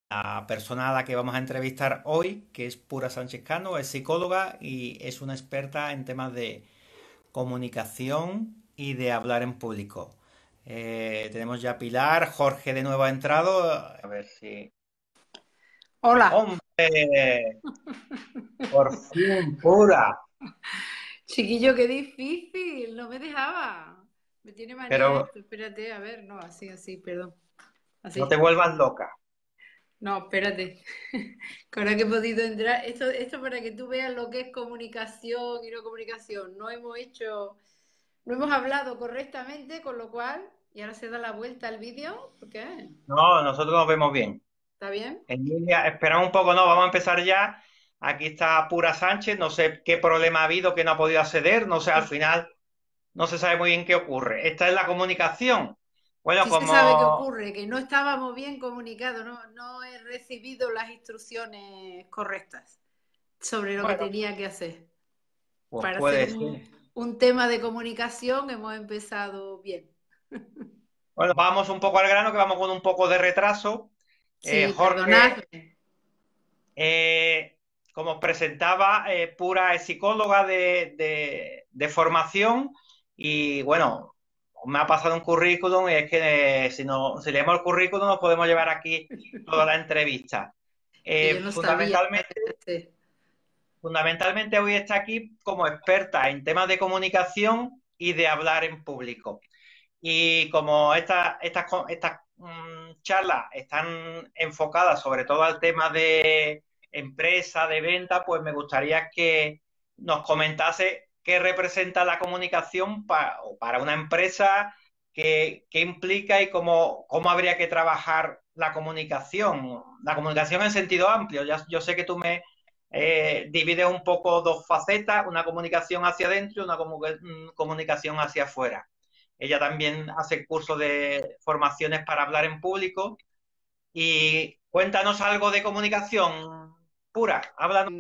La persona a la que vamos a entrevistar hoy, que es Pura Sánchez Cano, es psicóloga y es una experta en temas de comunicación y de hablar en público. Tenemos ya a Pilar, Jorge de nuevo ha entrado. A ver si... Hola, ¡Hombre! Por fin, Pura. chiquillo, qué difícil, no me dejaba. Me tiene manía Pero esto, espérate, a ver, no, así, perdón, no te así. vuelvas loca. No, espérate, que ahora que he podido entrar, esto para que tú veas lo que es comunicación y no comunicación. No hemos hablado correctamente, con lo cual, y ahora se da la vuelta al vídeo, ¿por qué? No, nosotros nos vemos bien. ¿Está bien? En línea, espera un poco, no, vamos a empezar ya. Aquí está Pura Sánchez, no sé qué problema ha habido que no ha podido acceder, no sé, al final no se sabe muy bien qué ocurre. Esta es la comunicación. Bueno, Sí se sabe qué como, ocurre, que no estábamos bien comunicados, no he recibido las instrucciones correctas sobre lo que bueno, tenía que hacer. pues Para hacer puede ser. un tema de comunicación hemos empezado bien. Bueno, vamos un poco al grano, que vamos con un poco de retraso. Sí, Jorge, perdonadme. como os presentaba, Pura es psicóloga de formación y bueno, me ha pasado un currículum y es que si, no, si leemos el currículum nos podemos llevar aquí toda la entrevista. Que yo no sabía. Fundamentalmente, fundamentalmente hoy está aquí como experta en temas de comunicación y de hablar en público. Y como estas charlas están enfocadas sobre todo al tema de empresa, de venta, pues me gustaría que nos comentase qué representa la comunicación para una empresa, qué implica y cómo habría que trabajar la comunicación. La comunicación en sentido amplio. Yo sé que tú me divides un poco dos facetas, una comunicación hacia adentro y una comunicación hacia afuera. Ella también hace cursos de formaciones para hablar en público. Y cuéntanos algo de comunicación pura. Háblanos.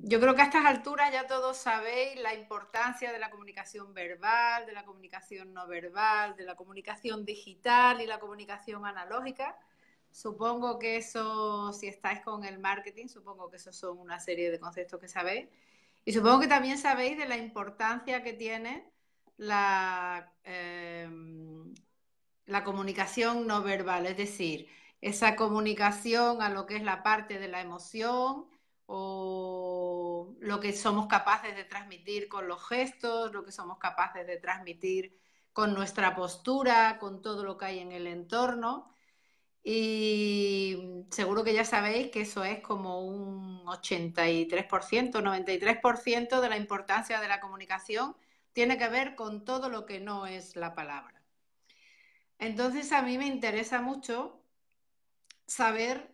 Yo creo que a estas alturas ya todos sabéis la importancia de la comunicación verbal, de la comunicación no verbal, de la comunicación digital y la comunicación analógica. Supongo que eso, si estáis con el marketing, supongo que esos son una serie de conceptos que sabéis. Y supongo que también sabéis de la importancia que tiene la, la comunicación no verbal, es decir, esa comunicación a lo que es la parte de la emoción o lo que somos capaces de transmitir con los gestos, lo que somos capaces de transmitir con nuestra postura, con todo lo que hay en el entorno. Y seguro que ya sabéis que eso es como un 83%, 93% de la importancia de la comunicación tiene que ver con todo lo que no es la palabra. Entonces a mí me interesa mucho saber,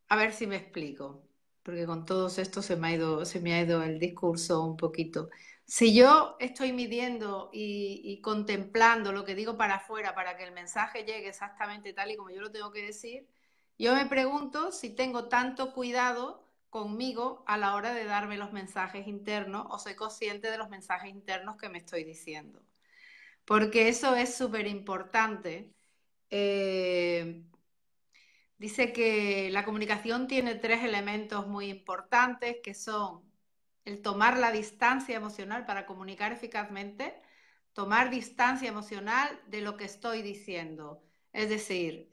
a ver si me explico, porque con todos estos se me ha ido el discurso un poquito. Si yo estoy midiendo y contemplando lo que digo para afuera para que el mensaje llegue exactamente tal y como yo lo tengo que decir, yo me pregunto si tengo tanto cuidado conmigo a la hora de darme los mensajes internos o soy consciente de los mensajes internos que me estoy diciendo. Porque eso es súper importante. Eh, Dice que la comunicación tiene tres elementos muy importantes que son el tomar la distancia emocional para comunicar eficazmente, tomar distancia emocional de lo que estoy diciendo. Es decir,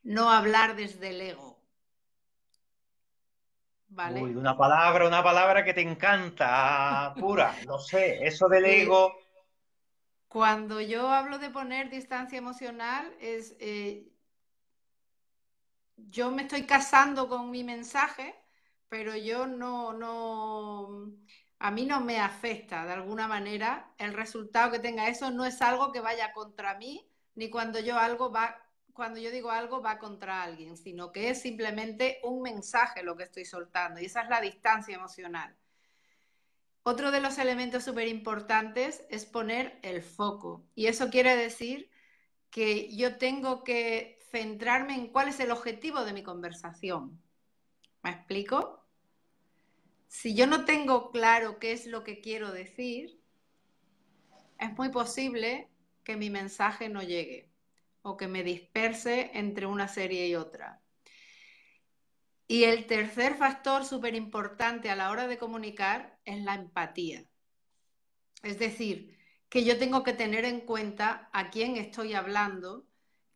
no hablar desde el ego, Uy, ¿vale? una palabra que te encanta, pura. Lo sé, eso del Eh, ego. Cuando yo hablo de poner distancia emocional, yo me estoy casando con mi mensaje, pero yo a mí no me afecta de alguna manera el resultado que tenga eso, no es algo que vaya contra mí, ni cuando yo digo algo va contra alguien, sino que es simplemente un mensaje lo que estoy soltando, y esa es la distancia emocional. Otro de los elementos súper importantes es poner el foco, y eso quiere decir que yo tengo que centrarme en cuál es el objetivo de mi conversación. ¿Me explico? Si yo no tengo claro qué es lo que quiero decir, es muy posible. que mi mensaje no llegue o que me disperse entre una serie y otra. Y el tercer factor súper importante a la hora de comunicar es la empatía. Es decir, que yo tengo que tener en cuenta a quién estoy hablando,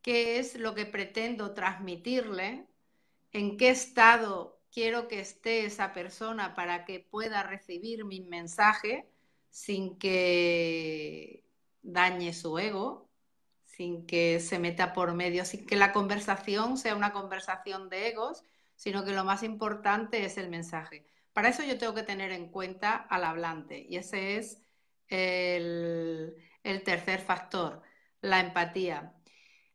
qué es lo que pretendo transmitirle, en qué estado quiero que esté esa persona para que pueda recibir mi mensaje sin que dañe su ego, sin que se meta por medio, sin que la conversación sea una conversación de egos, sino que lo más importante es el mensaje. Para eso yo tengo que tener en cuenta al hablante y ese es el tercer factor, la empatía.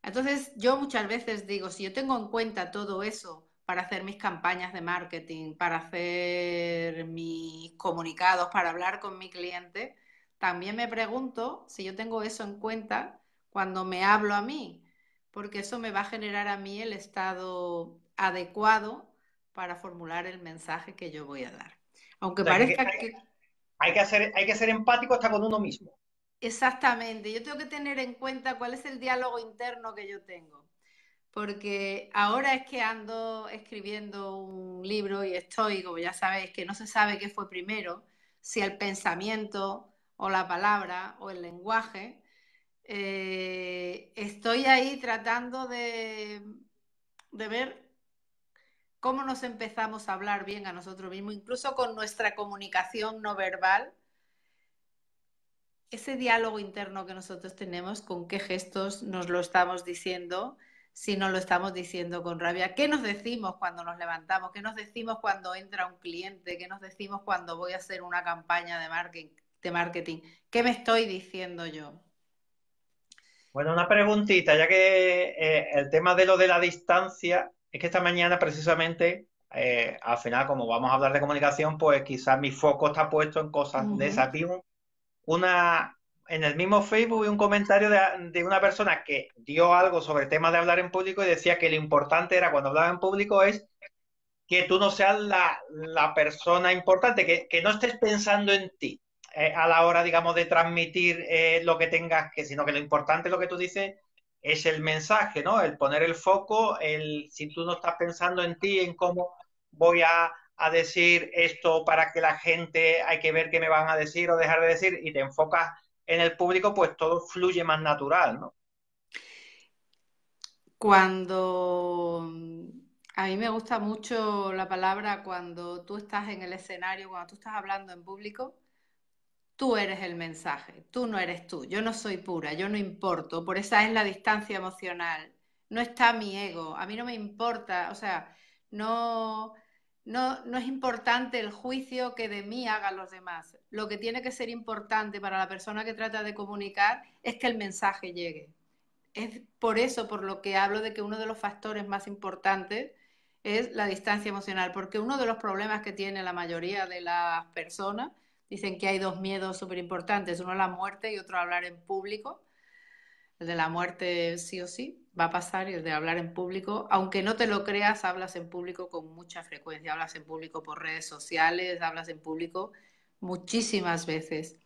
Entonces, yo muchas veces digo, si yo tengo en cuenta todo eso para hacer mis campañas de marketing, para hacer mis comunicados, para hablar con mi cliente, también me pregunto si yo tengo eso en cuenta cuando me hablo a mí, porque eso me va a generar a mí el estado adecuado para formular el mensaje que yo voy a dar. Aunque O sea, parezca que hay que ser empático hasta con uno mismo. exactamente, yo tengo que tener en cuenta cuál es el diálogo interno que yo tengo. Porque ahora es que ando escribiendo un libro y estoy, como ya sabéis, que no se sabe qué fue primero, si el pensamiento o la palabra o el lenguaje. Estoy ahí tratando de ver cómo nos empezamos a hablar bien a nosotros mismos, incluso con nuestra comunicación no verbal, ese diálogo interno que nosotros tenemos, con qué gestos nos lo estamos diciendo, si nos lo estamos diciendo con rabia, qué nos decimos cuando nos levantamos, qué nos decimos cuando entra un cliente, qué nos decimos cuando voy a hacer una campaña de marketing, qué me estoy diciendo yo. Bueno, una preguntita, ya que el tema de lo de la distancia, es que esta mañana precisamente, al final, como vamos a hablar de comunicación, pues quizás mi foco está puesto en cosas de Ujú. esas. Una, en el mismo Facebook vi un comentario de una persona que dio algo sobre el tema de hablar en público y decía que lo importante era cuando hablaba en público es que tú no seas la persona importante, que no estés pensando en ti a la hora, digamos, de transmitir lo que tengas que, sino que lo importante, lo que tú dices, es el mensaje, ¿no? El poner el foco, si tú no estás pensando en ti, en cómo voy a decir esto para que la gente, hay que ver qué me van a decir o dejar de decir, y te enfocas en el público, pues todo fluye más natural, ¿no? Cuando a mí me gusta mucho la palabra cuando tú estás en el escenario, cuando tú estás hablando en público, tú eres el mensaje, tú no eres tú, yo no soy pura, yo no importo, por esa es la distancia emocional, no está mi ego, a mí no me importa, o sea, no, no es importante el juicio que de mí hagan los demás, lo que tiene que ser importante para la persona que trata de comunicar es que el mensaje llegue. Es por eso por lo que hablo de que uno de los factores más importantes es la distancia emocional, porque uno de los problemas que tiene la mayoría de las personas, dicen que hay dos miedos súper importantes, uno la muerte y otro hablar en público. El de la muerte sí o sí va a pasar y el de hablar en público, aunque no te lo creas, hablas en público con mucha frecuencia, hablas en público por redes sociales, hablas en público muchísimas veces.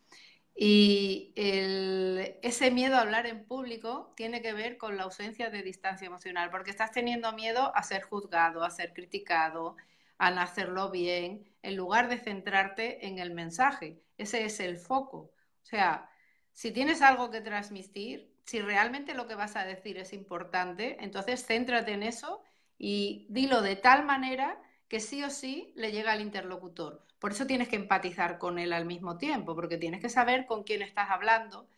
Y ese miedo a hablar en público tiene que ver con la ausencia de distancia emocional, porque estás teniendo miedo a ser juzgado, a ser criticado, a no hacerlo bien, en lugar de centrarte en el mensaje. Ese es el foco. O sea, si tienes algo que transmitir, si realmente lo que vas a decir es importante, entonces céntrate en eso y dilo de tal manera que sí o sí le llega al interlocutor. Por eso tienes que empatizar con él al mismo tiempo, porque tienes que saber con quién estás hablando.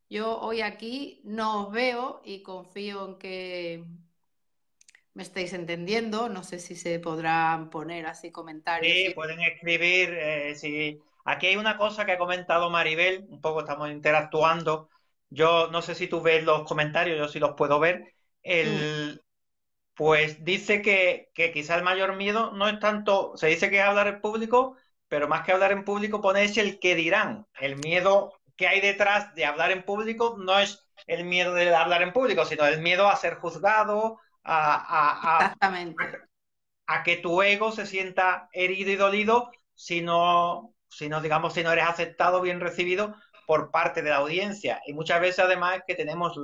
Yo hoy aquí no os veo y confío en que me estáis entendiendo. No sé si se podrán poner así comentarios. Sí, pueden escribir. Si... Aquí hay una cosa que ha comentado Maribel, un poco estamos interactuando. Yo no sé si tú ves los comentarios, yo sí los puedo ver. Mm. Pues dice que quizá el mayor miedo no es tanto, se dice que es hablar en público, pero más que hablar en público pone es el que dirán. El miedo que hay detrás de hablar en público no es el miedo de hablar en público, sino el miedo a ser juzgado, Exactamente. a que tu ego se sienta herido y dolido si no, digamos, si no eres aceptado, bien recibido por parte de la audiencia. Y muchas veces además es que tenemos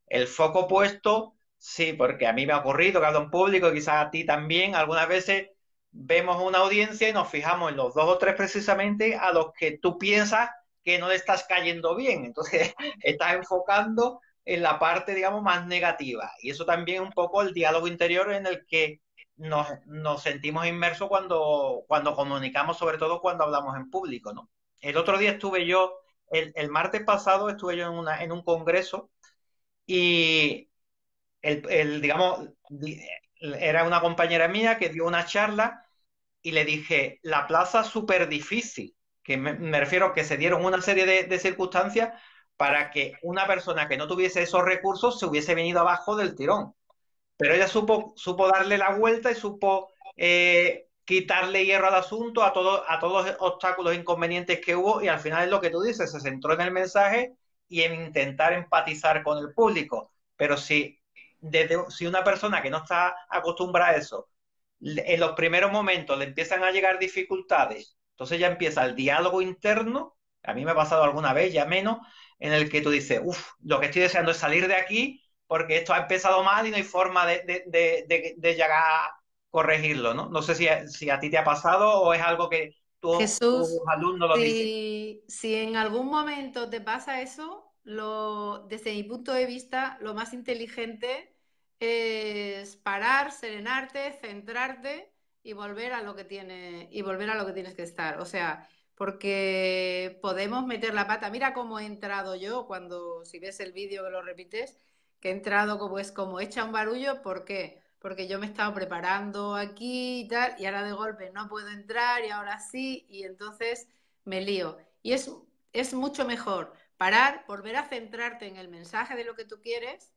el foco puesto, sí, porque a mí me ha ocurrido que hablo en público, quizás a ti también, algunas veces vemos una audiencia y nos fijamos en los dos o tres precisamente a los que tú piensas que no le estás cayendo bien. Entonces, estás enfocando en la parte, digamos, más negativa. Y eso también es un poco el diálogo interior en el que nos sentimos inmersos cuando comunicamos, sobre todo cuando hablamos en público, ¿no? El otro día estuve yo, el martes pasado estuve yo en un congreso y digamos, era una compañera mía que dio una charla y le dije, la plaza es súper difícil, que me refiero a que se dieron una serie de circunstancias para que una persona que no tuviese esos recursos se hubiese venido abajo del tirón. Pero ella supo darle la vuelta y supo quitarle hierro al asunto, a todos los obstáculos e inconvenientes que hubo, y al final es lo que tú dices, se centró en el mensaje y en intentar empatizar con el público. Pero si una persona que no está acostumbrada a eso, en los primeros momentos le empiezan a llegar dificultades, entonces ya empieza el diálogo interno, a mmí me ha pasado alguna vez, ya menos, en el que tú dices, uff, lo que estoy deseando es salir de aquí porque esto ha empezado mal y no hay forma de llegar a corregirlo, ¿no? No sé si a ti te ha pasado o es algo que tus Jesús, alumnos lo dicen. si en algún momento te pasa eso, desde mi punto de vista, lo más inteligente es parar, serenarte, centrarte y volver a lo que y volver a lo que tienes que estar. O sea, porque podemos meter la pata. Mira cómo he entrado yo cuando, si ves el vídeo que lo repites, que he entrado como hecha un barullo. ¿Por qué? Porque yo me he estado preparando aquí y tal, y ahora de golpe no puedo entrar y ahora sí, y entonces me lío. Y es mucho mejor parar, volver a centrarte en el mensaje de lo que tú quieres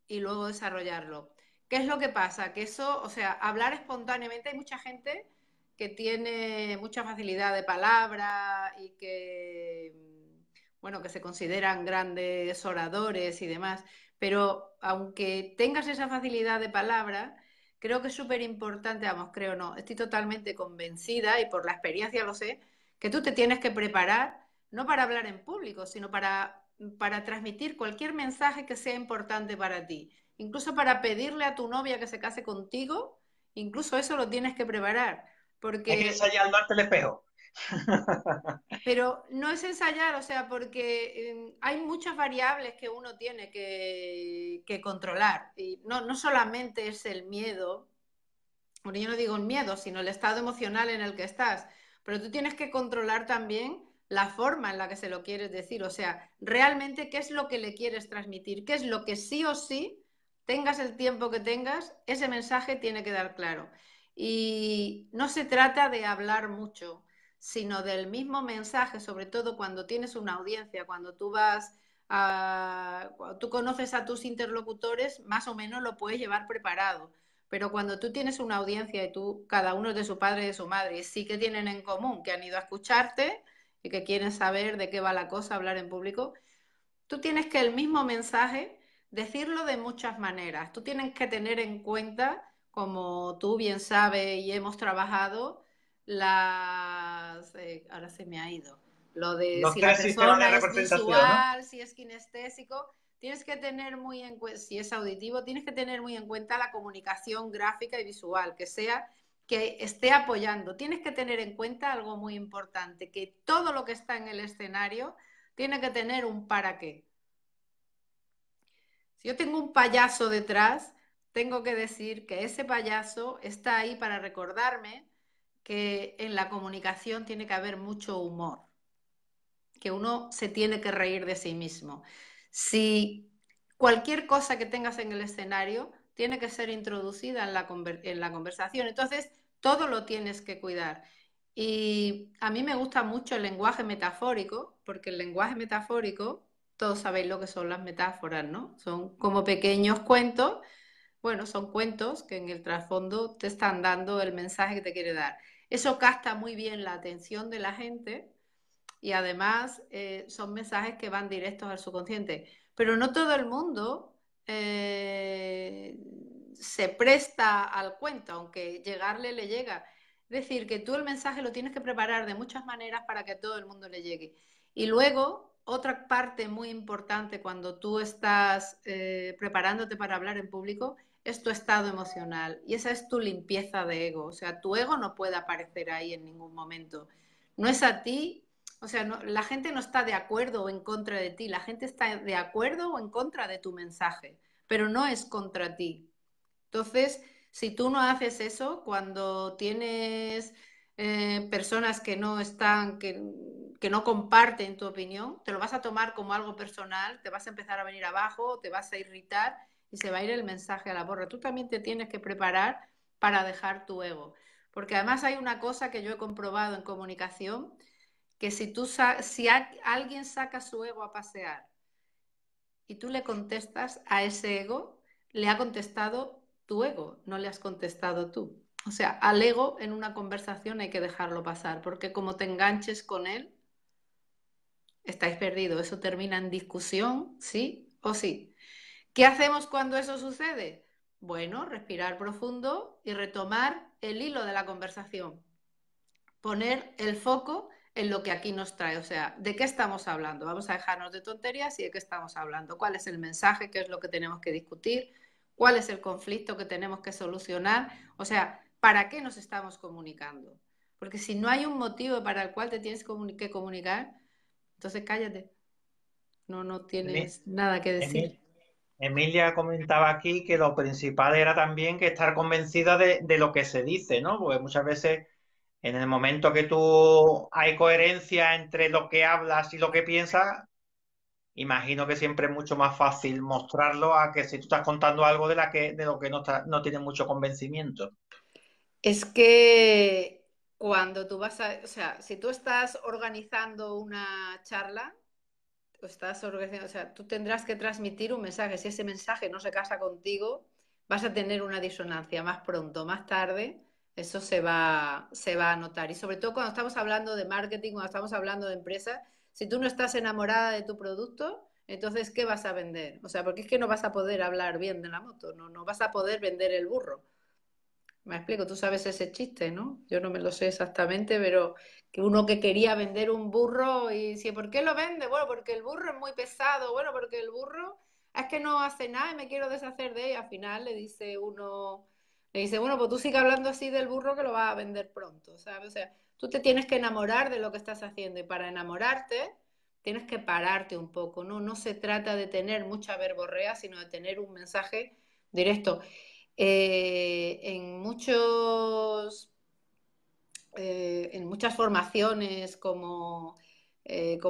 y luego desarrollarlo. ¿Qué es lo que pasa? Que eso, o sea, hablar espontáneamente, hay mucha gente que tiene mucha facilidad de palabra y que, bueno, que se consideran grandes oradores y demás, pero aunque tengas esa facilidad de palabra, creo que es súper importante, vamos, creo no, estoy totalmente convencida y por la experiencia lo sé, que tú te tienes que preparar no para hablar en público, sino para transmitir cualquier mensaje que sea importante para ti. Incluso para pedirle a tu novia que se case contigo, incluso eso lo tienes que preparar. Hay que Porque ensayarlo ante el espejo. pero no es ensayar, o sea, porque hay muchas variables que uno tiene que controlar. Y no solamente es el miedo, bueno, yo no digo el miedo, sino el estado emocional en el que estás. Pero tú tienes que controlar también la forma en la que se lo quieres decir. O sea, realmente qué es lo que le quieres transmitir, qué es lo que sí o sí, tengas el tiempo que tengas, ese mensaje tiene que dar claro. Y no se trata de hablar mucho, sino del mismo mensaje, sobre todo cuando tienes una audiencia, cuando cuando tú conoces a tus interlocutores, más o menos lo puedes llevar preparado. Pero cuando tú tienes una audiencia y cada uno es de su padre y de su madre, y sí que tienen en común que han ido a escucharte y que quieren saber de qué va la cosa, hablar en público, tú tienes que el mismo mensaje decirlo de muchas maneras. Tú tienes que tener en cuenta, como tú bien sabes y hemos trabajado, ahora se me ha ido, lo de Los si la tres sistemas de persona es representación, ¿no? visual, si es kinestésico, tienes que tener muy en cuenta, si es auditivo, tienes que tener muy en cuenta la comunicación gráfica y visual, que esté apoyando. Tienes que tener en cuenta algo muy importante, que todo lo que está en el escenario tiene que tener un para qué. Si yo tengo un payaso detrás, tengo que decir que ese payaso está ahí para recordarme que en la comunicación tiene que haber mucho humor, que uno se tiene que reír de sí mismo. Si cualquier cosa que tengas en el escenario tiene que ser introducida en la conversación, entonces todo lo tienes que cuidar. Y a mí me gusta mucho el lenguaje metafórico, porque el lenguaje metafórico, todos sabéis lo que son las metáforas, ¿no? Son como pequeños cuentos, bueno, son cuentos que en el trasfondo te están dando el mensaje que te quiere dar. Eso capta muy bien la atención de la gente y además son mensajes que van directos al subconsciente. Pero no todo el mundo eh, se presta al cuento, aunque llegarle le llega. Es decir, que tú el mensaje lo tienes que preparar de muchas maneras para que todo el mundo le llegue. Y luego, otra parte muy importante cuando tú estás preparándote para hablar en público es tu estado emocional. Y esa es tu limpieza de ego. O sea, tu ego no puede aparecer ahí en ningún momento. No es a ti, o sea, no, la gente no está de acuerdo o en contra de ti, la gente está de acuerdo o en contra de tu mensaje, pero no es contra ti. Entonces, si tú no haces eso, cuando tienes personas que no están, que no comparten tu opinión, te lo vas a tomar como algo personal, te vas a empezar a venir abajo, te vas a irritar y se va a ir el mensaje a la borra. Tú también te tienes que preparar para dejar tu ego. Porque además hay una cosa que yo he comprobado en comunicación, que si alguien saca su ego a pasear y tú le contestas a ese ego, le ha contestado tu ego, no le has contestado tú. O sea, al ego en una conversación hay que dejarlo pasar, porque como te enganches con él, estáis perdidos. Eso termina en discusión, sí o sí. ¿Qué hacemos cuando eso sucede? Bueno, respirar profundo y retomar el hilo de la conversación. Poner el foco en lo que aquí nos trae. O sea, ¿de qué estamos hablando? Vamos a dejarnos de tonterías y de qué estamos hablando. ¿Cuál es el mensaje? ¿Qué es lo que tenemos que discutir? ¿Cuál es el conflicto que tenemos que solucionar? O sea, ¿para qué nos estamos comunicando? Porque si no hay un motivo para el cual te tienes que comunicar, entonces cállate. No Emi- tienes nada que Emi- decir. Emilia comentaba aquí que lo principal era también que estar convencida de lo que se dice, ¿no? Porque muchas veces en el momento que tú hay coherencia entre lo que hablas y lo que piensas, imagino que siempre es mucho más fácil mostrarlo a que si tú estás contando algo de lo que no tiene mucho convencimiento. Es que cuando tú o sea, si tú estás organizando una charla, estás organizando, o sea, tú tendrás que transmitir un mensaje. Si ese mensaje no se casa contigo, vas a tener una disonancia más pronto, más tarde, eso se va a notar. Y sobre todo cuando estamos hablando de marketing, cuando estamos hablando de empresas, si tú no estás enamorada de tu producto, entonces, ¿qué vas a vender? O sea, porque es que no vas a poder hablar bien de la moto, no vas a poder vender el burro. Me explico, tú sabes ese chiste, ¿no? Yo no me lo sé exactamente, pero que uno que quería vender un burro y dice, ¿por qué lo vende? Bueno, porque el burro es muy pesado, bueno, porque el burro es que no hace nada y me quiero deshacer de él. Al final le dice uno, le dice, bueno, pues tú sigue hablando así del burro que lo vas a vender pronto, ¿sabes? O sea, tú te tienes que enamorar de lo que estás haciendo y para enamorarte tienes que pararte un poco, ¿no? No se trata de tener mucha verborrea, sino de tener un mensaje directo. En muchas formaciones como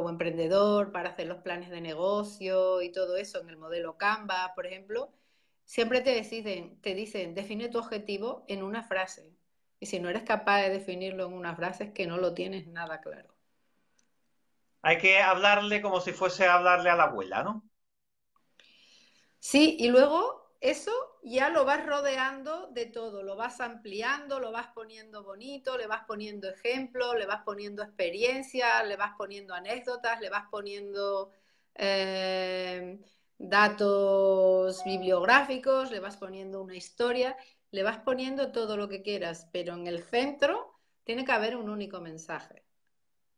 emprendedor para hacer los planes de negocio y todo eso, en el modelo Canva, por ejemplo, siempre te dicen, define tu objetivo en una frase. Y si no eres capaz de definirlo en una frase, es que no lo tienes nada claro. Hay que hablarle como si fuese a hablarle a la abuela, ¿no? Sí, y luego eso ya lo vas rodeando de todo, lo vas ampliando, lo vas poniendo bonito, le vas poniendo ejemplos, le vas poniendo experiencias, le vas poniendo anécdotas, le vas poniendo eh, datos bibliográficos, le vas poniendo una historia, le vas poniendo todo lo que quieras, pero en el centro tiene que haber un único mensaje.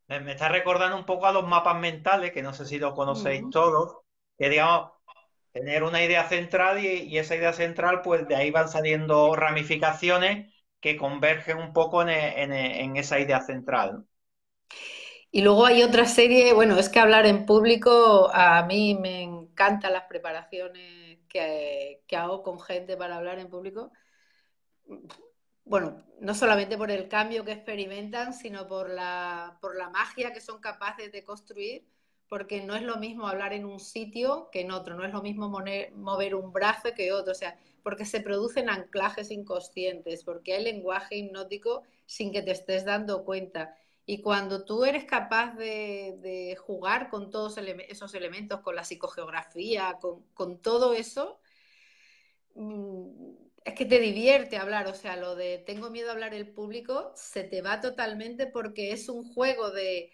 Me está recordando un poco a los mapas mentales, que no sé si lo conocéis Mm. todos, que digamos, tener una idea central y esa idea central, pues de ahí van saliendo ramificaciones que convergen un poco en esa idea central, ¿no? Y luego hay otra serie, bueno, es que hablar en público, a mí me encantan las preparaciones que hago con gente para hablar en público. Bueno, no solamente por el cambio que experimentan, sino por la magia que son capaces de construir, porque no es lo mismo hablar en un sitio que en otro, no es lo mismo mover un brazo que otro, o sea, porque se producen anclajes inconscientes, porque hay lenguaje hipnótico sin que te estés dando cuenta. Y cuando tú eres capaz de jugar con todos esos elementos, con la psicogeografía, con todo eso, es que te divierte hablar, o sea, lo de tengo miedo a hablar en público se te va totalmente porque es un juego de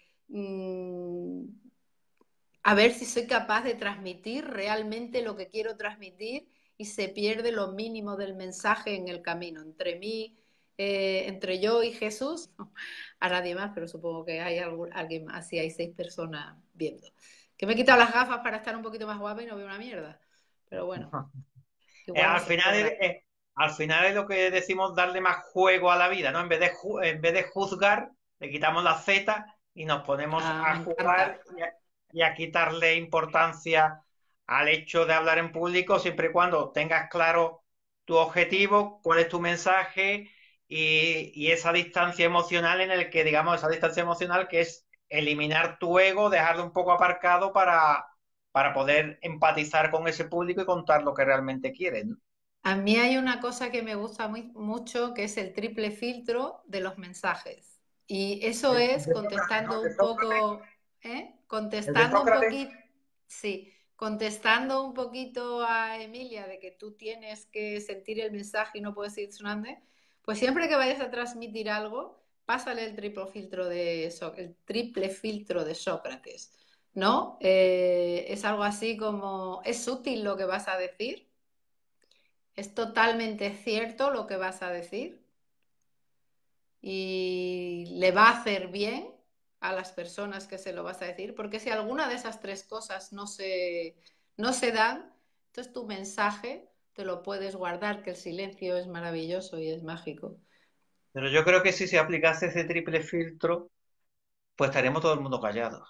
a ver si soy capaz de transmitir realmente lo que quiero transmitir y se pierde lo mínimo del mensaje en el camino, entre mí entre yo y Jesús, a nadie más, pero supongo que hay alguien más, si hay 6 personas viendo. Que me he quitado las gafas para estar un poquito más guapa y no veo una mierda. Pero bueno, Eh, igual no al se final, logra. al final es lo que decimos, darle más juego a la vida, ¿no? En vez de juzgar, le quitamos la Z y nos ponemos Ah, a me jugar encanta. y a quitarle importancia al hecho de hablar en público, siempre y cuando tengas claro tu objetivo, cuál es tu mensaje y esa distancia emocional en el que, digamos, esa distancia emocional que es eliminar tu ego, dejarlo un poco aparcado para poder empatizar con ese público y contar lo que realmente quieren, ¿no? A mí hay una cosa que me gusta mucho, que es el triple filtro de los mensajes. Y eso es De Sócrates, ¿no? contestando El de un Sócrates. poco, ¿eh? El de Contestando un Sócrates. poquito, sí, contestando un poquito a Emilia de que tú tienes que sentir el mensaje y no puedes ir sonando, pues siempre que vayas a transmitir algo, pásale el triple filtro de Sócrates, ¿no? Es algo así como, ¿es útil lo que vas a decir? Es totalmente cierto lo que vas a decir y le va a hacer bien a las personas que se lo vas a decir, porque si alguna de esas 3 cosas no se dan, entonces tu mensaje te lo puedes guardar, que el silencio es maravilloso y es mágico. Pero yo creo que si se aplicase ese triple filtro, pues estaríamos todo el mundo callados.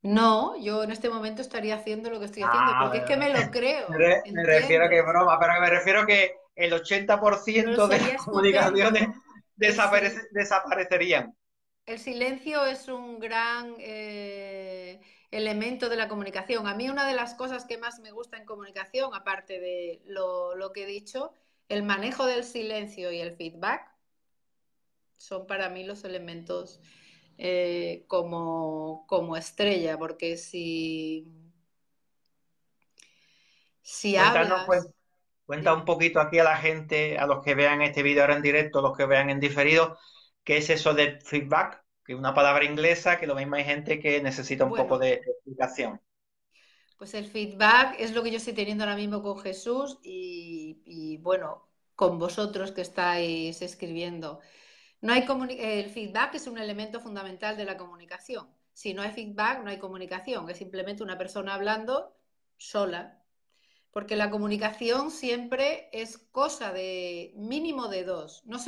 No, yo en este momento estaría haciendo lo que estoy haciendo, Ah, porque es que me lo creo, me refiero a que es ¿entiendes? broma, pero me refiero a que el Pero 80% de las sería comunicaciones estupendo. El, sil- desaparecerían. El silencio es un gran elemento de la comunicación. A mí una de las cosas que más me gusta en comunicación, aparte de lo que he dicho, el manejo del silencio y el feedback son para mí los elementos como estrella, porque si Cuéntanos, hablas, cuenta un dime. poquito aquí a la gente, a los que vean este vídeo ahora en directo, a los que vean en diferido, qué es eso de feedback, que es una palabra inglesa, que lo mismo hay gente que necesita un poco Bueno, de explicación. pues el feedback es lo que yo estoy teniendo ahora mismo con Jesús y bueno, con vosotros que estáis escribiendo. El feedback es un elemento fundamental de la comunicación. Si no hay feedback, no hay comunicación. Es simplemente una persona hablando sola. Porque la comunicación siempre es cosa de mínimo de dos. No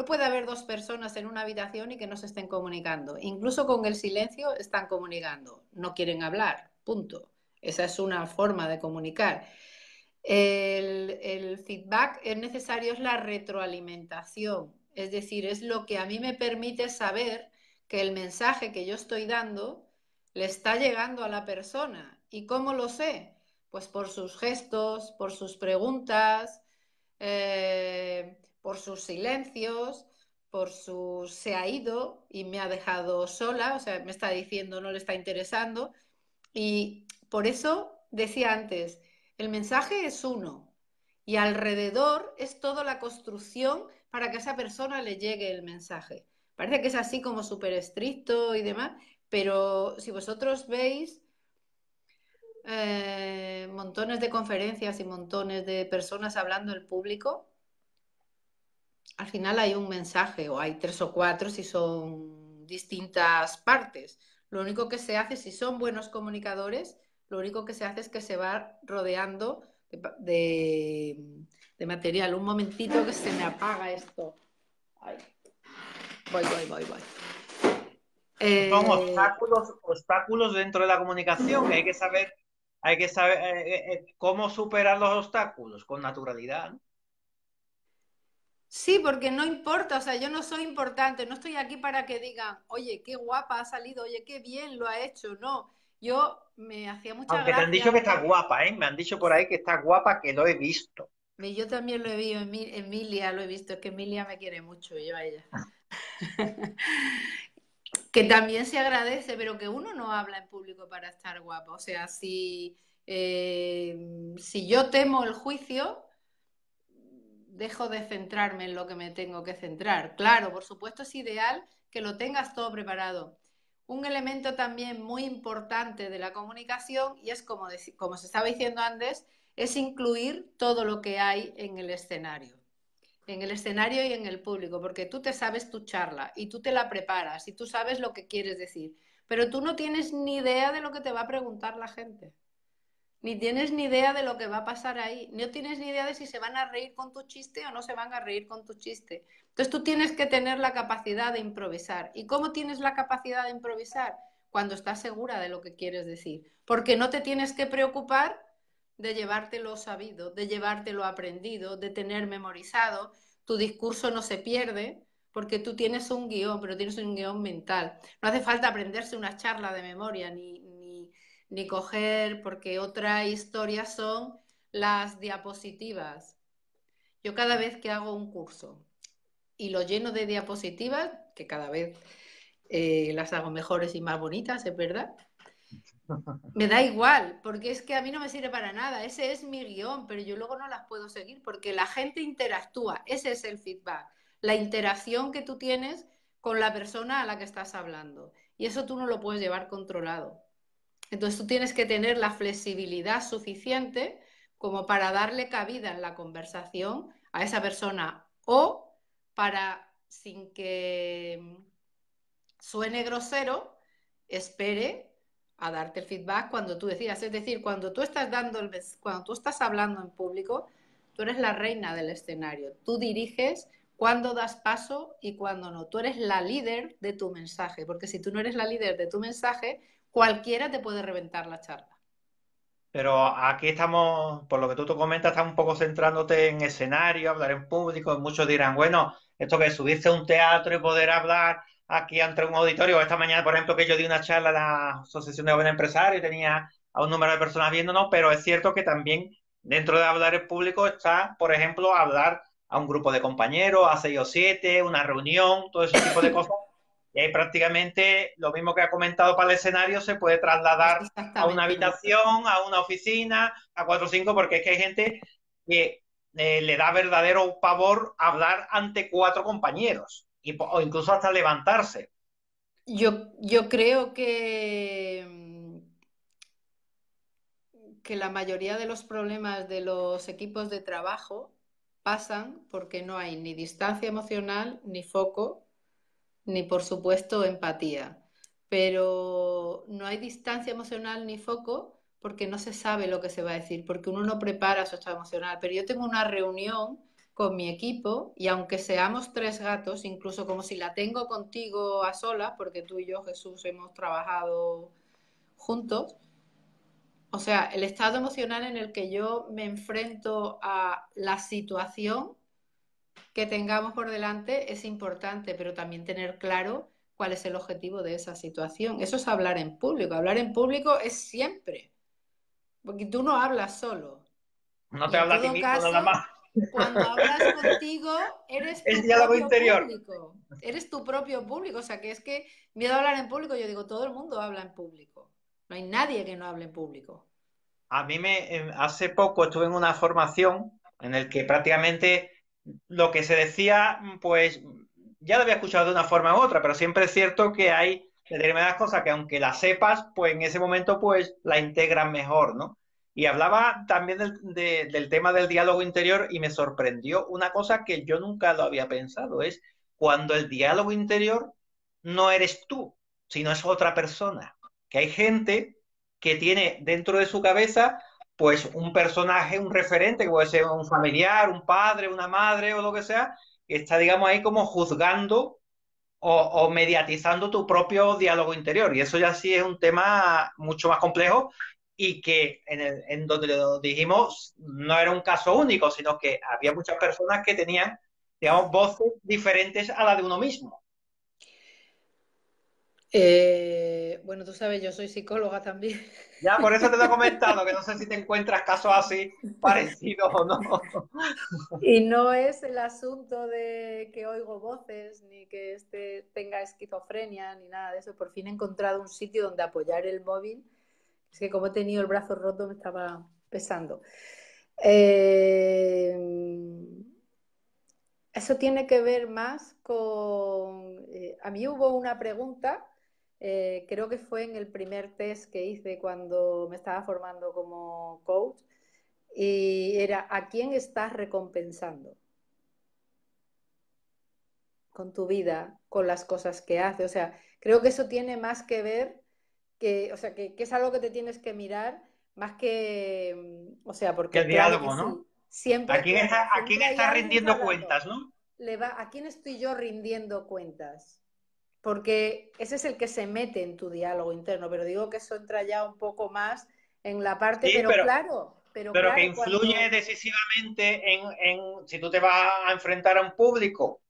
puede haber 2 personas en una habitación y que no se estén comunicando. Incluso con el silencio están comunicando. No quieren hablar. Punto. Esa es una forma de comunicar. El feedback es necesario, es la retroalimentación, es decir, es lo que a mí me permite saber que el mensaje que yo estoy dando le está llegando a la persona. ¿Y cómo lo sé? Pues por sus gestos, por sus preguntas, por sus silencios, por su se ha ido y me ha dejado sola, o sea, me está diciendo no le está interesando. Y por eso decía antes, el mensaje es uno y alrededor es toda la construcción para que a esa persona le llegue el mensaje. Parece que es así como súper estricto y demás, pero si vosotros veis montones de conferencias y montones de personas hablando en público, al final hay un mensaje o hay 3 o 4 si son distintas partes. Lo único que se hace, si son buenos comunicadores, lo único que se hace es que se va rodeando de material. Un momentito que se me apaga esto. Ay, voy. Son Eh, obstáculos dentro de la comunicación que hay que saber cómo superar los obstáculos con naturalidad, ¿no? sí, porque no importa, o sea, yo no soy importante, no estoy aquí para que digan, oye, qué guapa ha salido, oye, qué bien lo ha hecho, no. Yo me hacía mucha Aunque te han dicho que gracia. está guapa, ¿eh? Me han dicho por ahí que está guapa, que lo he visto. Yo también lo he visto, Emilia lo he visto, es que Emilia me quiere mucho, yo a ella. Que también se agradece, pero que uno no habla en público para estar guapo. O sea, si yo temo el juicio, dejo de centrarme en lo que me tengo que centrar. Claro, por supuesto es ideal que lo tengas todo preparado. Un elemento también muy importante de la comunicación, y es como se estaba diciendo antes, es incluir todo lo que hay en el escenario. en el escenario y en el público, porque tú te sabes tu charla y tú te la preparas y tú sabes lo que quieres decir, pero tú no tienes ni idea de lo que te va a preguntar la gente, ni tienes ni idea de lo que va a pasar ahí, no tienes ni idea de si se van a reír con tu chiste o no se van a reír con tu chiste. Entonces tú tienes que tener la capacidad de improvisar. ¿Y cómo tienes la capacidad de improvisar? Cuando estás segura de lo que quieres decir, porque no te tienes que preocupar de llevártelo sabido, de llevártelo aprendido, de tener memorizado. Tu discurso no se pierde porque tú tienes un guión, pero tienes un guión mental. No hace falta aprenderse una charla de memoria ni coger, porque otra historia son las diapositivas. Yo cada vez que hago un curso y lo lleno de diapositivas, que cada vez las hago mejores y más bonitas, es verdad, me da igual, porque es que a mí no me sirve para nada. Ese es mi guión, pero yo luego no las puedo seguir porque la gente interactúa. Ese es el feedback, la interacción que tú tienes con la persona a la que estás hablando. Y eso tú no lo puedes llevar controlado. Entonces tú tienes que tener la flexibilidad suficiente como para darle cabida en la conversación a esa persona o para, sin que suene grosero, espere a darte el feedback cuando tú decidas. Es decir, cuando tú estás cuando tú estás hablando en público, tú eres la reina del escenario. Tú diriges cuándo das paso y cuándo no. Tú eres la líder de tu mensaje, porque si tú no eres la líder de tu mensaje, cualquiera te puede reventar la charla. Pero aquí estamos, por lo que tú te comentas, estás un poco centrándote en escenario, hablar en público. Muchos dirán, bueno, esto que subirse a un teatro y poder hablar aquí ante un auditorio. Esta mañana, por ejemplo, que yo di una charla a la Asociación de Jóvenes Empresarios y tenía a un número de personas viéndonos, pero es cierto que también dentro de hablar en público está, por ejemplo, hablar a un grupo de compañeros, a 6 o 7, una reunión, todo ese tipo de cosas. Y ahí prácticamente lo mismo que ha comentado para el escenario se puede Es trasladar a una exactamente igual. habitación, a una oficina, a 4 o 5, porque es que hay gente que le da verdadero pavor hablar ante 4 compañeros o incluso hasta levantarse. Yo creo que la mayoría de los problemas de los equipos de trabajo pasan porque no hay ni distancia emocional, ni foco, ni por supuesto empatía. Pero no hay distancia emocional ni foco porque no se sabe lo que se va a decir, porque uno no prepara su estado emocional. Pero yo tengo una reunión con mi equipo y aunque seamos 3 gatos, incluso como si la tengo contigo a solas, porque tú y yo, Jesús, hemos trabajado juntos, o sea, el estado emocional en el que yo me enfrento a la situación que tengamos por delante es importante, pero también tener claro cuál es el objetivo de esa situación. Eso es hablar en público. Hablar en público es siempre, porque tú no hablas solo. No Y te en habla a ti todo mismo nada caso, más. cuando hablas contigo, eres El tu diálogo propio interior. público. Eres tu propio público. O sea, que es que miedo a hablar en público, yo digo, todo el mundo habla en público. No hay nadie que no hable en público. A mí hace poco estuve en una formación en el que prácticamente lo que se decía, pues ya lo había escuchado de una forma u otra, pero siempre es cierto que hay determinadas cosas que aunque las sepas, pues en ese momento pues la integras mejor, ¿no? Y hablaba también del tema del diálogo interior y me sorprendió una cosa que yo nunca lo había pensado, es cuando el diálogo interior no eres tú, sino es otra persona. Que hay gente que tiene dentro de su cabeza pues un personaje, un referente, que puede ser un familiar, un padre, una madre o lo que sea, que está, digamos, ahí como juzgando o mediatizando tu propio diálogo interior. Y eso ya sí es un tema mucho más complejo y que en donde lo dijimos no era un caso único, sino que había muchas personas que tenían, digamos, voces diferentes a la de uno mismo. Bueno, tú sabes, yo soy psicóloga también. Ya por eso te lo he comentado, que no sé si te encuentras casos así parecidos o no. Y no es el asunto de que oigo voces, ni que tenga esquizofrenia, ni nada de eso. Por fin he encontrado un sitio donde apoyar el móvil. Es que como he tenido el brazo roto me estaba pesando. Eh, Eso tiene que ver más con... a mí hubo una pregunta, creo que fue en el primer test que hice cuando me estaba formando como coach, y era, ¿a quién estás recompensando? con tu vida, con las cosas que haces. O sea, creo que eso tiene más que ver que, o sea, que es algo que te tienes que mirar más que, o sea, Que porque el claro que diálogo, ¿no? sí, siempre, claro, A quién siempre hay está alguien que rindiendo hablando. cuentas, ¿no? ¿A quién estoy yo rindiendo cuentas? Porque ese es el que se mete en tu diálogo interno, pero digo que eso entra ya un poco más en la parte, Sí, pero pero que claro, influye decisivamente si tú te vas a enfrentar a un público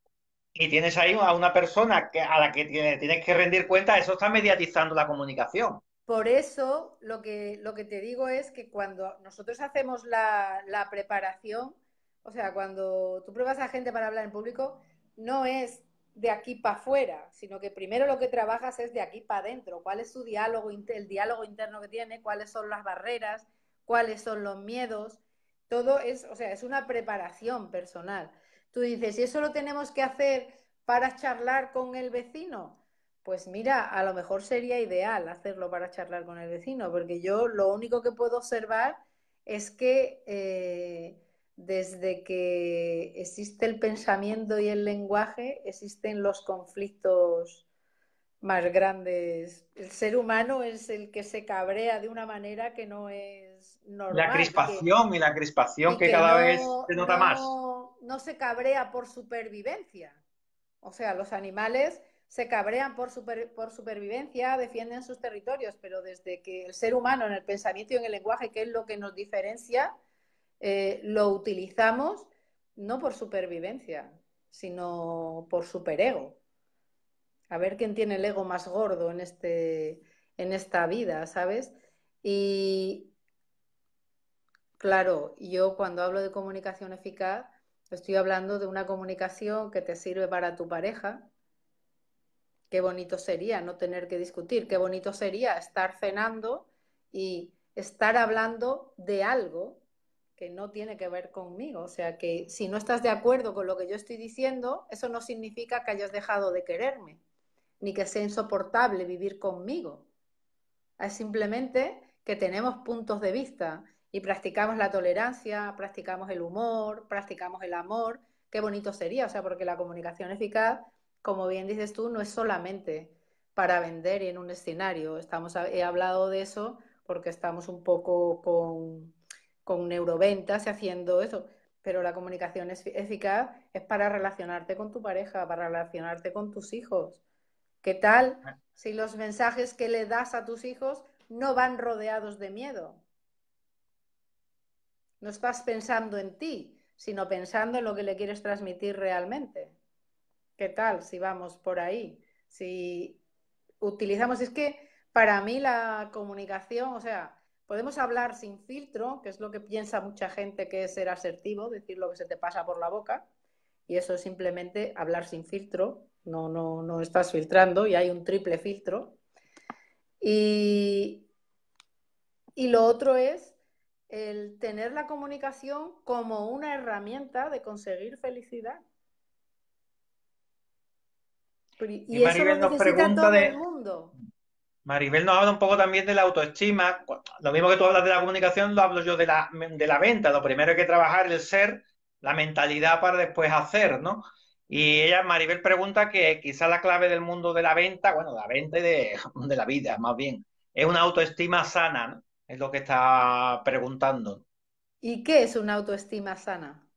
y tienes ahí a una persona a la que tienes que rendir cuentas, eso está mediatizando la comunicación. por eso lo que te digo es que cuando nosotros hacemos la preparación, o sea, cuando tú pruebas a gente para hablar en público, no es de aquí para afuera, sino que primero lo que trabajas es de aquí para adentro. ¿Cuál es su diálogo, el diálogo interno que tiene? ¿Cuáles son las barreras? ¿Cuáles son los miedos? Todo es, o sea, es una preparación personal. Tú dices, ¿y eso lo tenemos que hacer para charlar con el vecino? Pues mira, a lo mejor sería ideal hacerlo para charlar con el vecino, porque yo lo único que puedo observar es que desde que existe el pensamiento y el lenguaje, existen los conflictos más grandes. El ser humano es el que se cabrea de una manera que no es normal Y la crispación y que que cada vez se nota más. no se cabrea por supervivencia. O sea, los animales se cabrean por supervivencia, defienden sus territorios, pero desde que el ser humano en el pensamiento y en el lenguaje, que es lo que nos diferencia, lo utilizamos no por supervivencia, sino por superego. A ver quién tiene el ego más gordo en esta vida, ¿sabes? Y claro, yo cuando hablo de comunicación eficaz, estoy hablando de una comunicación que te sirve para tu pareja. Qué bonito sería no tener que discutir, qué bonito sería estar cenando y estar hablando de algo que no tiene que ver conmigo. O sea, que si no estás de acuerdo con lo que yo estoy diciendo, eso no significa que hayas dejado de quererme, ni que sea insoportable vivir conmigo. Es simplemente que tenemos puntos de vista y practicamos la tolerancia, practicamos el humor, practicamos el amor. Qué bonito sería, o sea, porque la comunicación eficaz, como bien dices tú, no es solamente para vender y en un escenario. He hablado de eso porque estamos un poco con neuroventas y haciendo eso, pero la comunicación eficaz es para relacionarte con tu pareja, para relacionarte con tus hijos. ¿Qué tal si los mensajes que le das a tus hijos no van rodeados de miedo? No estás pensando en ti, sino pensando en lo que le quieres transmitir realmente. ¿Qué tal si vamos por ahí? Si utilizamos, es que para mí la comunicación, o sea, podemos hablar sin filtro, que es lo que piensa mucha gente que es ser asertivo, decir lo que se te pasa por la boca, y eso es simplemente hablar sin filtro, no estás filtrando y hay un triple filtro. Y, y lo otro es el tener la comunicación como una herramienta de conseguir felicidad. Y Y eso lo necesita todo el mundo. Maribel nos habla un poco también de la autoestima. Lo mismo que tú hablas de la comunicación, lo hablo yo de la venta. Lo primero hay que trabajar el ser, la mentalidad para después hacer, ¿no? Y ella, Maribel, pregunta que quizá la clave del mundo de la venta, bueno, de la venta y de la vida, más bien, es una autoestima sana, ¿no? Es lo que está preguntando. ¿Y qué es una autoestima sana?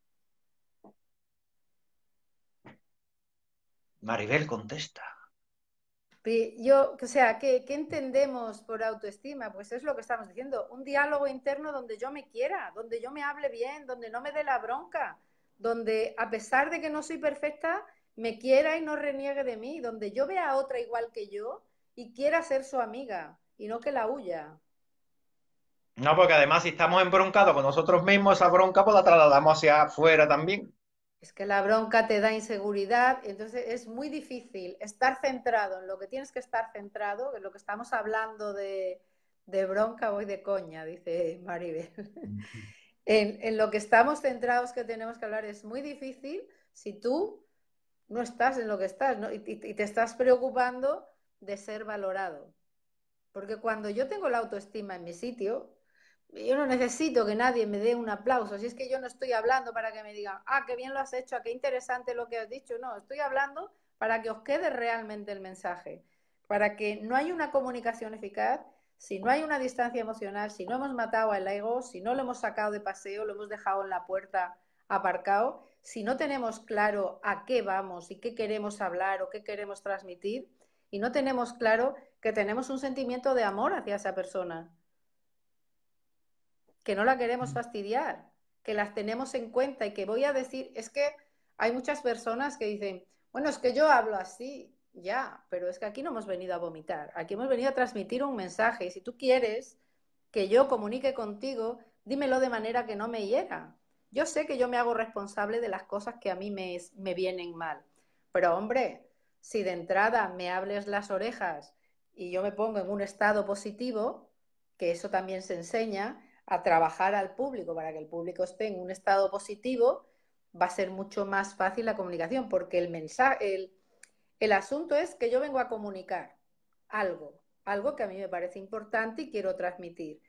Maribel contesta. O sea, ¿qué entendemos por autoestima? Pues es lo que estamos diciendo, un diálogo interno donde yo me quiera, donde yo me hable bien, donde no me dé la bronca, donde a pesar de que no soy perfecta, me quiera y no reniegue de mí, donde yo vea a otra igual que yo y quiera ser su amiga y no que la huya. No, porque además si estamos embroncados con nosotros mismos, esa bronca pues la trasladamos hacia afuera también. Es que la bronca te da inseguridad, entonces es muy difícil estar centrado en lo que tienes que estar centrado, en lo que estamos hablando de bronca, voy de coña, dice Maribel. En lo que estamos centrados que tenemos que hablar es muy difícil si tú no estás en lo que estás, ¿no? Y te estás preocupando de ser valorado. Porque cuando yo tengo la autoestima en mi sitio, Yo no necesito que nadie me dé un aplauso. Si es que yo no estoy hablando para que me digan, ah, qué bien lo has hecho, qué interesante lo que has dicho. No, estoy hablando para que os quede realmente el mensaje. Para que no haya una comunicación eficaz, si no hay una distancia emocional, si no hemos matado al ego, si no lo hemos sacado de paseo, lo hemos dejado en la puerta aparcado, si no tenemos claro a qué vamos y qué queremos hablar o qué queremos transmitir, y no tenemos claro que tenemos un sentimiento de amor hacia esa persona, que no la queremos fastidiar, que las tenemos en cuenta y que voy a decir, es que hay muchas personas que dicen, bueno, es que yo hablo así, ya, pero es que aquí no hemos venido a vomitar, aquí hemos venido a transmitir un mensaje y si tú quieres que yo comunique contigo, dímelo de manera que no me hiera. Yo sé que yo me hago responsable de las cosas que a mí me vienen mal, pero hombre, si de entrada me hables las orejas y yo me pongo en un estado positivo, que eso también se enseña, a trabajar al público para que el público esté en un estado positivo, va a ser mucho más fácil la comunicación, porque el mensaje, el asunto es que yo vengo a comunicar algo, algo que a mí me parece importante y quiero transmitir.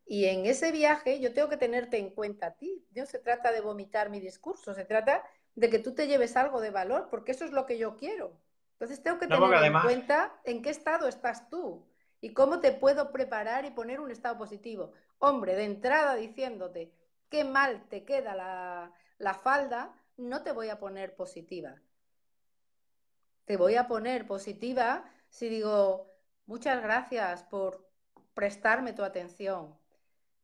Y en ese viaje yo tengo que tenerte en cuenta a ti. No se trata de vomitar mi discurso, se trata de que tú te lleves algo de valor, porque eso es lo que yo quiero. Entonces tengo que No, porque tener en además, cuenta en qué estado estás tú y cómo te puedo preparar y poner un estado positivo. Hombre, de entrada diciéndote qué mal te queda la falda, no te voy a poner positiva. Te voy a poner positiva si digo, muchas gracias por prestarme tu atención.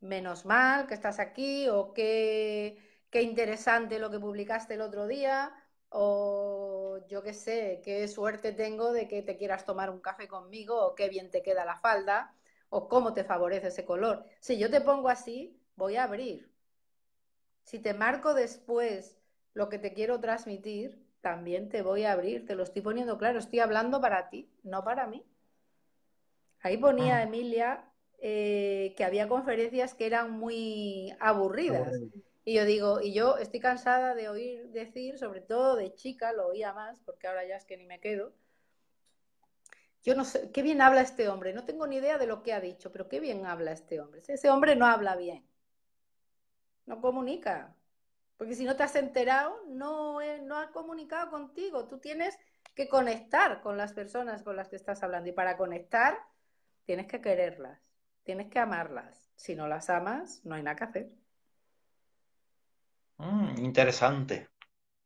Menos mal que estás aquí o qué interesante lo que publicaste el otro día o yo qué sé, qué suerte tengo de que te quieras tomar un café conmigo o qué bien te queda la falda o cómo te favorece ese color. Si yo te pongo así, voy a abrir. Si te marco después lo que te quiero transmitir, también te voy a abrir, te lo estoy poniendo claro, estoy hablando para ti, no para mí. Ahí ponía mm, Emilia que había conferencias que eran muy aburridas. aburrido. Y yo digo, y yo estoy cansada de oír decir, sobre todo de chica, lo oía más, porque ahora ya es que ni me quedo. Yo no sé, qué bien habla este hombre, no tengo ni idea de lo que ha dicho, pero qué bien habla este hombre. Ese hombre no habla bien, no comunica. Porque si no te has enterado, no ha comunicado contigo. Tú tienes que conectar con las personas con las que estás hablando. Y para conectar, tienes que quererlas, tienes que amarlas. Si no las amas, no hay nada que hacer. Interesante.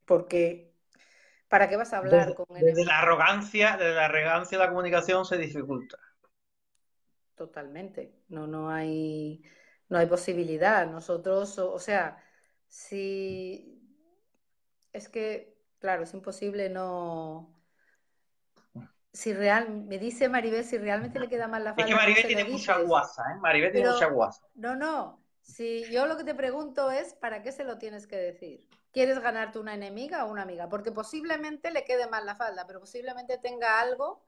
Porque, ¿para qué vas a hablar Desde, con enemigos? desde la arrogancia la comunicación se dificulta. Totalmente. No hay posibilidad. Nosotros, o sea, si es que, claro, es imposible no. Si me dice Maribel, si realmente le queda mal la Es que falda, no Maribel se lo tiene mucha dices. guasa, ¿eh? Maribel tiene mucha Pero, guasa. no, no. Si yo lo que te pregunto es, ¿para qué se lo tienes que decir? ¿Quieres ganarte una enemiga o una amiga? Porque posiblemente le quede mal la falda, pero posiblemente tenga algo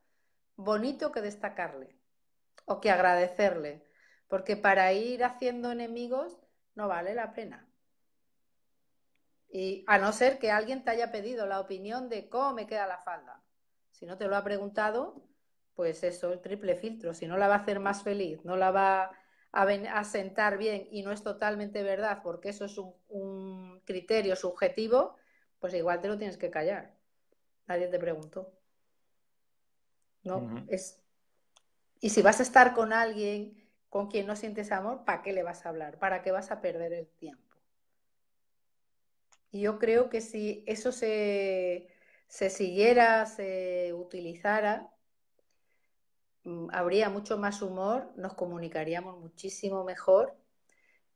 bonito que destacarle o que agradecerle. Porque para ir haciendo enemigos no vale la pena. Y a no ser que alguien te haya pedido la opinión de cómo me queda la falda. Si no te lo ha preguntado, pues eso, el triple filtro. Si no la va a hacer más feliz, no la va a sentar bien y no es totalmente verdad, porque eso es un criterio subjetivo, pues igual te lo tienes que callar. Nadie te preguntó. No, Ujú. es. Y si vas a estar con alguien con quien no sientes amor, ¿para qué le vas a hablar? ¿Para qué vas a perder el tiempo? Y yo creo que si eso se siguiera, se utilizara, habría mucho más humor, nos comunicaríamos muchísimo mejor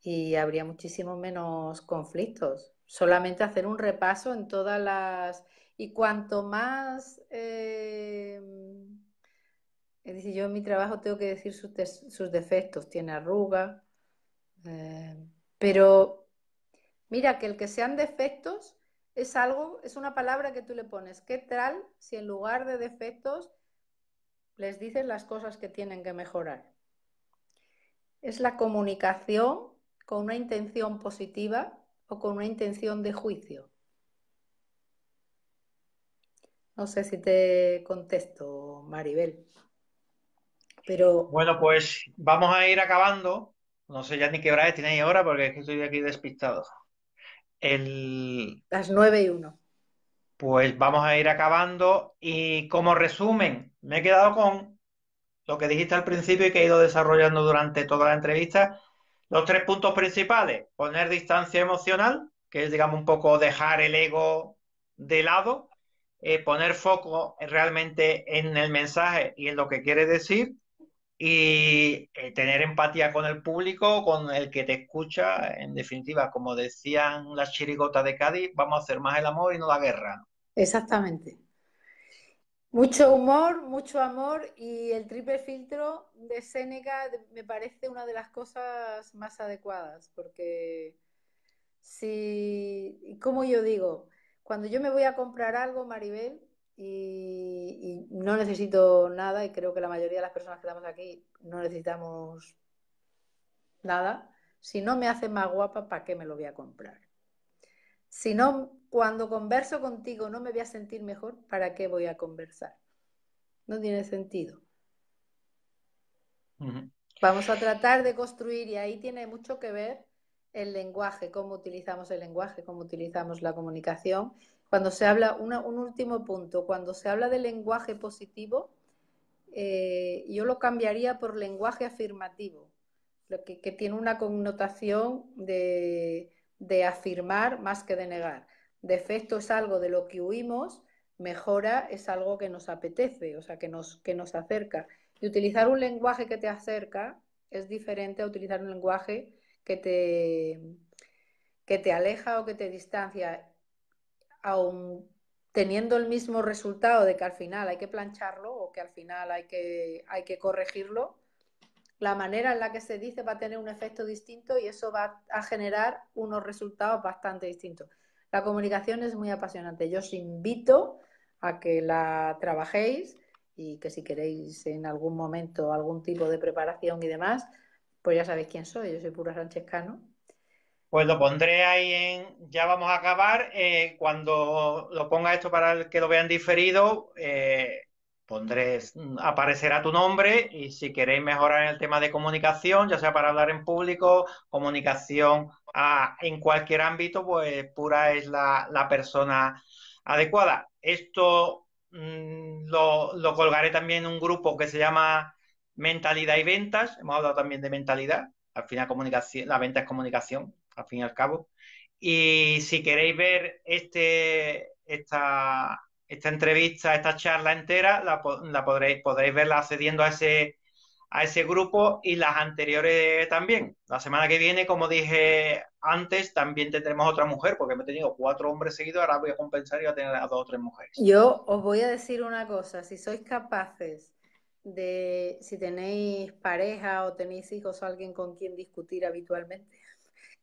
y habría muchísimo menos conflictos. Solamente hacer un repaso en todas las. Y cuanto más. Es decir, yo en mi trabajo tengo que decir sus defectos. Tiene arruga. eh, pero mira que el que sean defectos es algo, es una palabra que tú le pones. ¿Qué tal si en lugar de defectos les dices las cosas que tienen que mejorar? Es la comunicación con una intención positiva o con una intención de juicio. No sé si te contesto, Maribel, pero Bueno, pues vamos a ir acabando. no sé ya ni qué hora tenéis ahora porque es que estoy aquí despistado. El, Las 9:01. pues vamos a ir acabando y como resumen, me he quedado con lo que dijiste al principio y que he ido desarrollando durante toda la entrevista. Los tres puntos principales: poner distancia emocional, que es, digamos, un poco dejar el ego de lado, poner foco realmente en el mensaje y en lo que quiere decir, y tener empatía con el público, con el que te escucha. En definitiva, como decían las chirigotas de Cádiz, vamos a hacer más el amor y no la guerra, ¿no? Exactamente. Mucho humor, mucho amor y el triple filtro de Séneca me parece una de las cosas más adecuadas, porque si, como yo digo, cuando yo me voy a comprar algo, Maribel, y no necesito nada, y creo que la mayoría de las personas que estamos aquí no necesitamos nada, si no me hace más guapa, ¿para qué me lo voy a comprar? Si no, cuando converso contigo no me voy a sentir mejor, ¿para qué voy a conversar? No tiene sentido. Ujú. Vamos a tratar de construir, y ahí tiene mucho que ver el lenguaje, cómo utilizamos el lenguaje, cómo utilizamos la comunicación. Cuando se habla, un último punto, cuando se habla de lenguaje positivo, yo lo cambiaría por lenguaje afirmativo, lo que tiene una connotación de afirmar más que de negar. Defecto es algo de lo que huimos, mejora es algo que nos apetece, o sea, que nos acerca. Y utilizar un lenguaje que te acerca es diferente a utilizar un lenguaje que te, que te aleja o que te distancia, aun teniendo el mismo resultado de que al final hay que plancharlo o que al final hay que corregirlo. La manera en la que se dice va a tener un efecto distinto y eso va a generar unos resultados bastante distintos. La comunicación es muy apasionante. Yo os invito a que la trabajéis y que si queréis en algún momento algún tipo de preparación y demás, pues ya sabéis quién soy. Yo soy Pura Sánchez Cano. Pues lo pondré ahí ya vamos a acabar. Cuando lo ponga esto para el que lo vean diferido, pondré, aparecerá tu nombre, y si queréis mejorar en el tema de comunicación, ya sea para hablar en público, comunicación en cualquier ámbito, pues Pura es la persona adecuada. Esto lo colgaré también en un grupo que se llama Mentalidad y Ventas. Hemos hablado también de mentalidad. Al final, comunicación, la venta es comunicación, al fin y al cabo. Y si queréis ver esta entrevista, esta charla entera, podréis verla accediendo a ese grupo, y las anteriores también. La semana que viene, como dije antes, también tendremos otra mujer, porque me he tenido 4 hombres seguidos, ahora voy a compensar y voy a tener a 2 o 3 mujeres. Yo os voy a decir una cosa, si sois capaces de, si tenéis pareja o tenéis hijos o alguien con quien discutir habitualmente,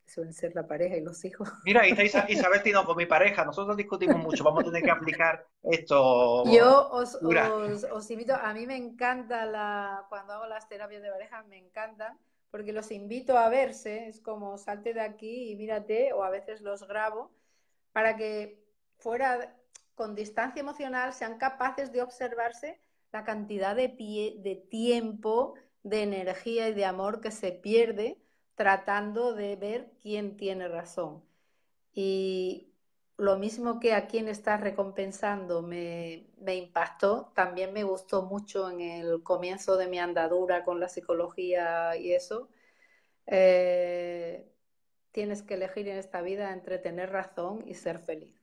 que suelen ser la pareja y los hijos. Mira, ahí está Isabel Tino con mi pareja. Nosotros discutimos mucho. Vamos a tener que aplicar esto. Yo os, Pura. os, os invito, a mí me encanta cuando hago las terapias de pareja, me encantan, porque los invito a verse, es como salte de aquí y mírate, o a veces los grabo, para que fuera con distancia emocional sean capaces de observarse la cantidad de tiempo, de energía y de amor que se pierde tratando de ver quién tiene razón. Y lo mismo que a quien estás recompensando me impactó, también me gustó mucho en el comienzo de mi andadura con la psicología y eso. Eh, Tienes que elegir en esta vida entre tener razón y ser feliz.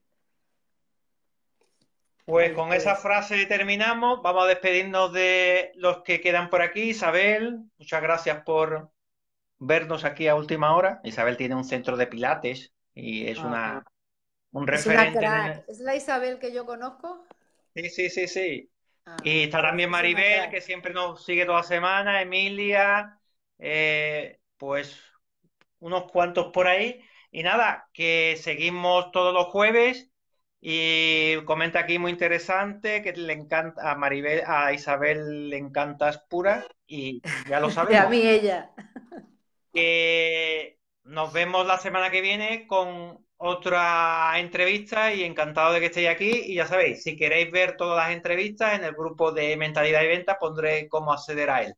Pues Ahí con lo esa dejo. frase terminamos. Vamos a despedirnos de los que quedan por aquí. Isabel, muchas gracias por vernos aquí a última hora. Isabel tiene un centro de pilates y es Ah, un es una referente crack. ¿Es la Isabel que yo conozco? Sí, sí, sí, sí. Ah, Y está pues también es una Maribel, crack. que siempre nos sigue toda semana, Emilia, pues unos cuantos por ahí. Y nada, que seguimos todos los jueves, y comenta aquí muy interesante que le encanta a Maribel, a Isabel le encantas pura, y ya lo Y a sabemos. mí ella. Que nos vemos la semana que viene con otra entrevista, y encantado de que estéis aquí. Y ya sabéis, si queréis ver todas las entrevistas en el grupo de Mentalidad y Ventas, pondré cómo acceder a él.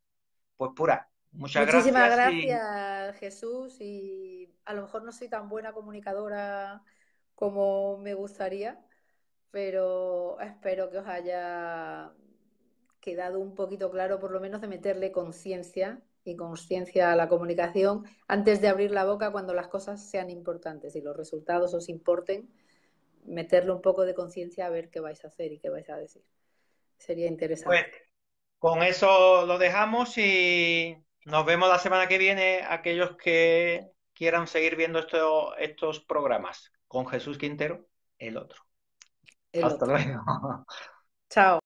Pues Pura, Muchas Muchísimas gracias y gracias, Jesús, y a lo mejor no soy tan buena comunicadora como me gustaría, pero espero que os haya quedado un poquito claro, por lo menos de meterle conciencia y conciencia a la comunicación antes de abrir la boca cuando las cosas sean importantes y los resultados os importen, meterle un poco de conciencia a ver qué vais a hacer y qué vais a decir. Sería pues interesante. con eso lo dejamos y nos vemos la semana que viene aquellos que quieran seguir viendo estos programas con Jesús Quintero, el otro. El Hasta otro. luego. Chao.